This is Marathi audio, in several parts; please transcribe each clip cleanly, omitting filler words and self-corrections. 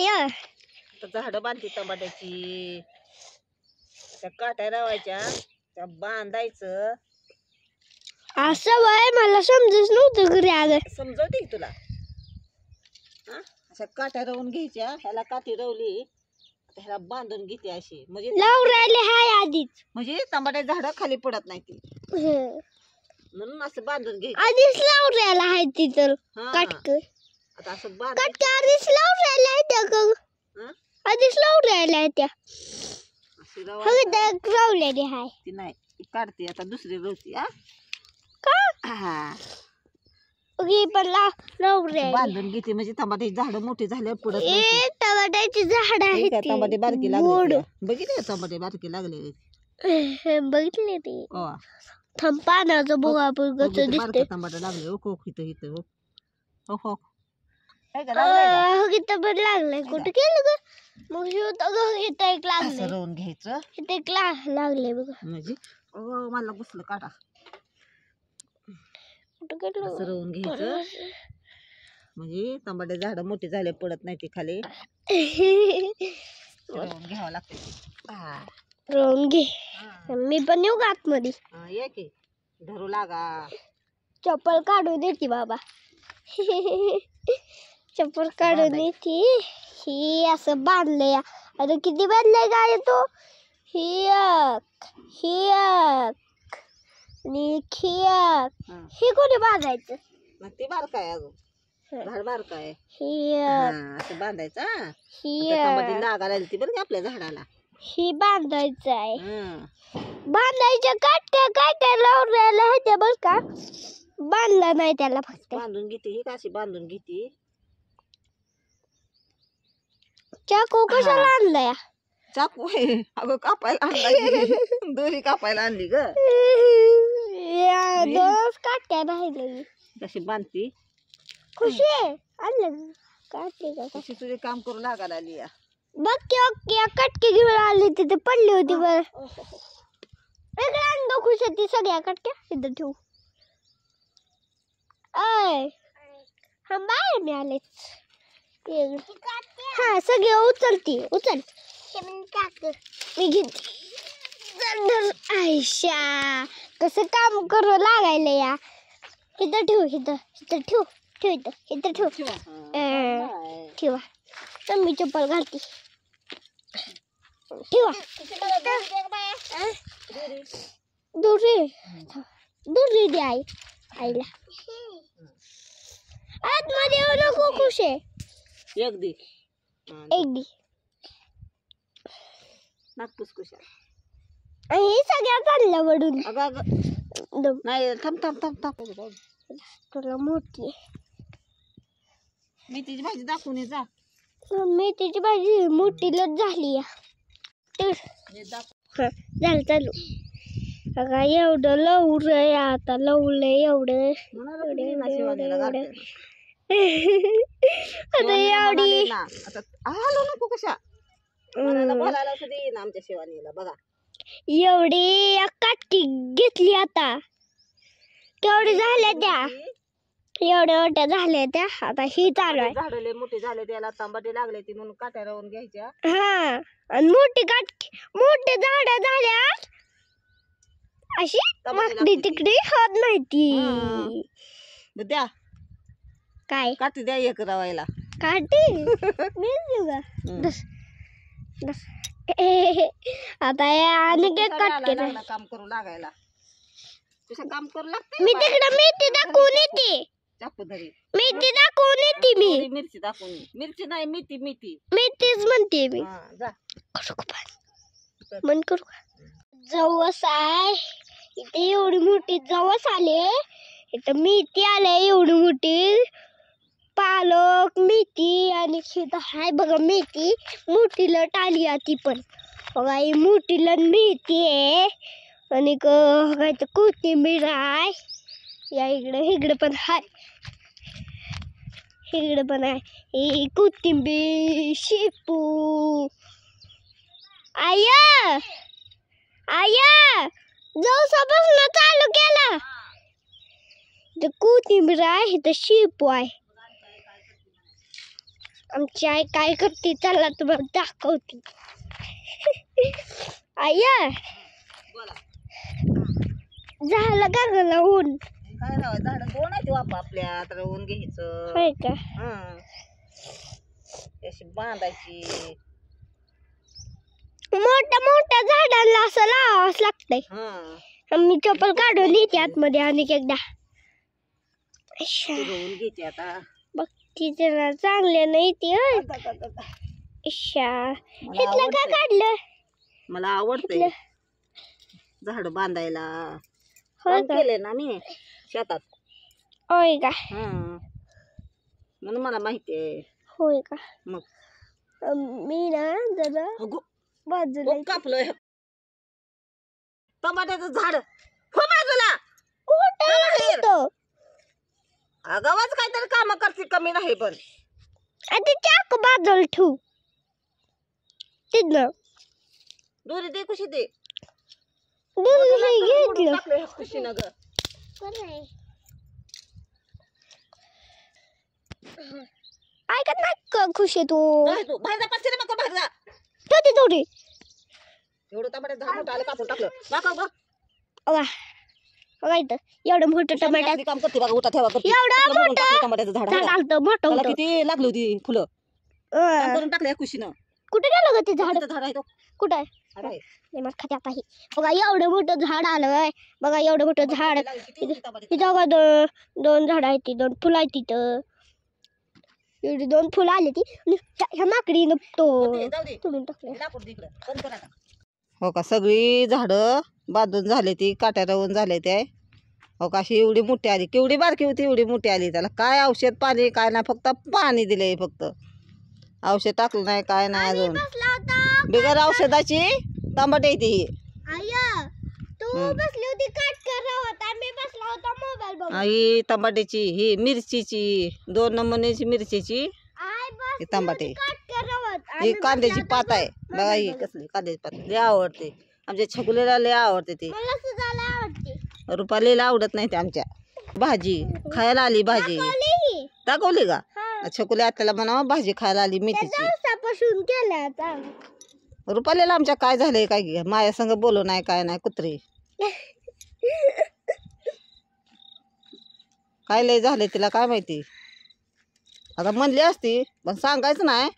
आता झाडं बांधली टमाट्याची, त्या काट्या लावायच्या, त्या बांधायचं. असं वय मला समजत नव्हतं घरी आलं. समजवते की तुला? हा, अशा काट्या रवून घ्यायच्या. ह्याला काठी रवली ह्याला बांधून घेते अशी, म्हणजे लावरायले हाय आधीच, म्हणजे टमाटे झाडं खाली पडत नाही ती, म्हणून असं बांधून घ्यायचं. आधीच लावरायला हाय ती तर काटक. आता असं बांध काटक आधीच लावरायला आहे त्या का? आधीच लावरायला आहे त्या. अशी रवायचं. लावलेली हाय ती नाही, ती काढते आता दुसरी रवती. का पण लावरायला बांधून घेते म्हणजे टमाट्याची झाडं मोठी झाले पडत नाही. टमाट्याची झाड आहे टमाटे बारकी लागले, बघितले टमाटे बारकी लागले. बघितले ते थांब पानाचं बघ आपण कसं दिसते. टमाटे लागले. हो इथं इथं हो हो इथं पण लागलंय. कुठं गेलं ग? मग इथं एक लागलंय. रवून घ्यायचं. इथं एक लागले बघ. म्हणजे मला घुसलं काटा. कुठं गेलं? असं रवून घ्यायचं म्हणजे टमाटे झाड मोठी झाले पडत नाही ती खाली. रवून घ्यावं लागते. रवून घे. मी पण येऊ का आतमध्ये? ये की धरू लागा. चप्पल काढून देते बाबा. चप्पल काढून देते. ही असं बांधलंय. आता किती बांधलंय काय तो? ही आणि हे कोणी बांधायचं? ते बारका आहे अजून, झाड बारका आहे. असं बांधायचं. ही लागायला ती बरं आपल्या झाडाला. ही बांधायचं आहे. बांधायच्या काट्या काय काय लावून होत्या बस का? बांधला नाही त्याला, फक्त बांधून घेते. ही कशी बांधून घेते. चाकू कशाला आणलाय? चाकू आहे अगं कापायला आणला. दोरी कापायला आणली ग. दोन काट्या राहिले. कशी बांधती. खुशी आणलं काटे का? कशी तुझे काम करू लागायला आली. बघ की कटके घेऊन आली तिथे पडली होती बरं. इकडे आण ग खुशी ती सगळ्या कटक्या इथं ठेवू. हा बाहेर मी आले. हा सगळे उचलती उचल. मी घेते. आयशा कसं काम करू लागायला या. इथं ठेव. इथं ठेव इथं ठेव. ठेवा तर मी चप्पल घालते. ठेवा दुरी दे आईला. आतमध्ये येऊ नको खुश आहे. एक दे नागपूस कुशा. हे सगळ्या चालल्या वडून. नाही थांब तुला मोठी मेथीची भाजी दाखवून जा. मेथीची भाजी मोठी लट झाली. झालं चालू. का एवढं लवलंय आता. लवलंय एवढं आता एवढी आलो नको कशा बोलायला सुद्धा ना आमच्या शिवानीला. बघा एवढी काटकी घेतली. आता केवढी झाल्या त्या. एवढ्या मोठ्या झाल्या त्या. आता ही चालू आहे. झाडले मोठे झाले त्याला तांबाटे लागले ती म्हणून काट्या रवून घ्यायच्या. हा आणि मोठी काटकी मोठे झाड झाल्या अशी मागडी तिकडी होत नाही ती. द्या काय काठी द्या एक रवायला. काठी मी देऊ का? आता आणि काम करू लागायला. तुझं काम करू लागते. मी तिकडे मेथी दाखवून येते. चाकू धरी मेथी दाखवून येते मी. मिरची दाखवून. मिरची नाही मेथी मेथीच म्हणते मी. जा मन करू का? जवस आहे इथे. एवढी मोठी जवस आले. इथं मेथी आले एवढी मोठी. पालक मेथी आणि हाय बघा मेथी मोठी लट आली. ती पण बघा ही मोठी लट मेथी आहे. आणि काय कोथिंबीर आहे. या इकडे पण हाय. इकडे पण आहे. ही कोथिंबीर शेपू. आया जवसापासून चालू केला. कोथिंबीर आहे तर शेपू आहे. आमची आई काय करते चला तुम्हाला दाखवते. आय बोला झालं का ग लावून? काय राव झाड दोन आहे बापा आपल्या तर ऊन घ्यायचं होय का? अशी बांधायची. मोठ्या मोठ्या झाडांना असं लावावंच लागतंय. मी चप्पल काढून देते आतमध्ये आणि एकदा. फिरवून घेते आता. बघ ती जरा चांगले नाही ती. इथलं का काढलं? मला आवडतंय झाड बांधायला. होय काम का? केले ना मी शेतात. होय का? म्हणून मला माहिती आहे. होय का? मग मी ना जरा अगो बाजूला कापलं टमाट्याचं झाड हो बाजूला. कुठं? गावाच काहीतरी काम करते कमी नाही पण आता चाक बाजूला ठेवू तिथलं. दोरी दे कशी दे घेतलं टाकलं खुशीनं ग. ऐकत नाही खुशी तू काय तू बाहेर जा पाचशे रे बाहेर जा. ठेवते थोडी. एवढं टमाट्याचं झाड मोठं आलं कापून टाकलं दाखव बघ. बघा बघा इथं एवढं मोठं टमाटर. काम करते बघा उठा ठेवा करते. एवढं मोठं मोठं टमाट्याचं झाड झाड आलतं मोठं त्याला होतं. किती लागली होती फुलं काम करून टाकलं खुशीनं. कुठे गेलं ग ते झाड? झाड आहे तो कुठं आहे? अरे नाही मला खाते आता. बघा एवढं मोठं झाड आलंय. बघा एवढं मोठं झाड. इथं बघा दोन झाड आहेत ती दोन फुलं आहेत तिथं. एवढी दोन फुलं आली ती ह्या माकडीनं तोडून टाकले. हो का सगळी झाडं बांधून झाले ती काट्या रवून झाले ते. हो का अशी एवढी मोठी आली केवढी बारकी होती एवढी मोठी आली. त्याला काय औषध पाणी काय नाही फक्त पाणी दिलंय. फक्त औषध टाकलं नाही काय नाही अजून. बिगर औषधाची टमाटे ती. तू बसली होती काटकरावत आम्ही बसला होता मोबाईल बघत. ही टमाट्याची ही मिरचीची 2 नमुन्याची मिरचीची ही टमाटे. ही कांद्याची पात आहे बघा. ही कसली कांद्याची पात लय आवडते आमच्या छकुलीला लय आवडते ती. रुपालीला आवडत नाही ते आमच्या. भाजी खायला आली भाजी दाखवली का? छकुली आत्याला म्हणावं भाजी खायला आली मेथीची. रुपालीला आमच्या काय झालंय काय माझ्या संग बोलू नाही काय नाही कुत्री काय लय झालंय तिला काय माहिती. आता म्हणली असती पण सांगायचं नाही.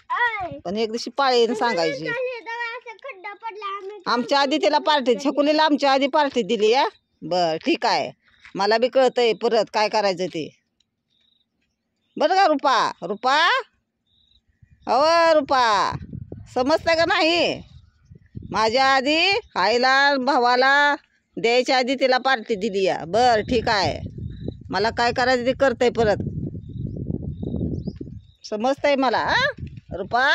पण एक दिवशी पाळीनं सांगायची. आमच्या आधी तिला पार्टी छकुलीला आमच्या आधी पार्टी दिली. या बर ठीक आहे मला बी कळतंय परत काय करायचं ते. बरं का रुपा रुपा हो रुपा समजतं का नाही. माझ्या आधी आईला भावाला द्यायच्या आधी तिला पार्टी दिली. या बर ठीक आहे मला काय करायचं ते करतंय परत समजतंय मला. रुपा